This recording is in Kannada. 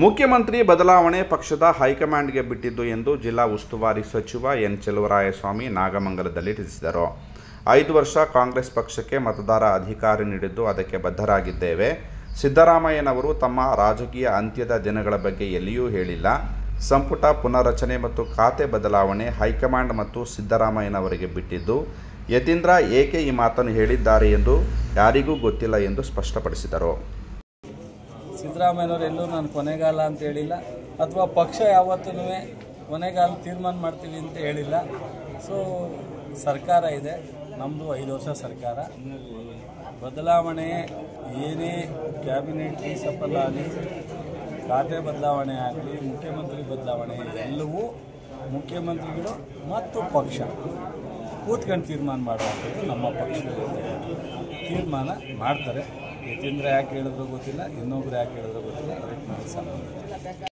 ಮುಖ್ಯಮಂತ್ರಿ ಬದಲಾವಣೆ ಪಕ್ಷದ ಹೈಕಮಾಂಡ್ಗೆ ಬಿಟ್ಟಿದ್ದು ಎಂದು ಜಿಲ್ಲಾ ಉಸ್ತುವಾರಿ ಸಚಿವ ಎನ್ ಚೆಲುವರಾಯಸ್ವಾಮಿ ನಾಗಮಂಗಲದಲ್ಲಿ ತಿಳಿಸಿದರು. 5 ವರ್ಷ ಕಾಂಗ್ರೆಸ್ ಪಕ್ಷಕ್ಕೆ ಮತದಾರ ಅಧಿಕಾರ ನೀಡಿದ್ದು ಅದಕ್ಕೆ ಬದ್ಧರಾಗಿದ್ದೇವೆ. ಸಿದ್ದರಾಮಯ್ಯನವರು ತಮ್ಮ ರಾಜಕೀಯ ಅಂತ್ಯದ ದಿನಗಳ ಬಗ್ಗೆ ಎಲ್ಲಿಯೂ ಹೇಳಿಲ್ಲ. ಸಂಪುಟ ಪುನರ್ರಚನೆ ಮತ್ತು ಖಾತೆ ಬದಲಾವಣೆ ಹೈಕಮಾಂಡ್ ಮತ್ತು ಸಿದ್ದರಾಮಯ್ಯನವರಿಗೆ ಬಿಟ್ಟಿದ್ದು, ಯತೀಂದ್ರ ಏಕೆ ಈ ಮಾತನ್ನು ಹೇಳಿದ್ದಾರೆ ಎಂದು ಯಾರಿಗೂ ಗೊತ್ತಿಲ್ಲ ಎಂದು ಸ್ಪಷ್ಟಪಡಿಸಿದರು. ಸಿದ್ದರಾಮಯ್ಯನವರು ಎಲ್ಲೂ ನಾನು ಕೊನೆಗಾಲ ಅಂತ ಹೇಳಿಲ್ಲ, ಅಥವಾ ಪಕ್ಷ ಯಾವತ್ತೂ ಕೊನೆಗಾಲ ತೀರ್ಮಾನ ಮಾಡ್ತೀವಿ ಅಂತ ಹೇಳಿಲ್ಲ. ಸೊ ಸರ್ಕಾರ ಇದೆ, ನಮ್ಮದು 5 ವರ್ಷ ಸರ್ಕಾರ. ಬದಲಾವಣೆ ಏನೇ ಕ್ಯಾಬಿನೆಟ್ ಸಫಲ ಆಗಲಿ, ಖಾತೆ ಬದಲಾವಣೆ ಆಗಲಿ, ಮುಖ್ಯಮಂತ್ರಿ ಬದಲಾವಣೆ ಎಲ್ಲವೂ ಮುಖ್ಯಮಂತ್ರಿಗಳು ಮತ್ತು ಪಕ್ಷ ಕೂತ್ಕೊಂಡು ತೀರ್ಮಾನ ಮಾಡುವಂಥದ್ದು. ನಮ್ಮ ಪಕ್ಷದಲ್ಲಿ ತೀರ್ಮಾನ ಮಾಡ್ತಾರೆ. ಯತೀಂದ್ರ ಯಾಕೆ ಹೇಳಿದ್ರು ಗೊತ್ತಿಲ್ಲ, ಇನ್ನೊಬ್ರು ಯಾಕೆ ಹೇಳಿದ್ರು ಗೊತ್ತಿಲ್ಲ, ಅದಕ್ಕೆ ನನಗೆ ಸಂಬಂಧ.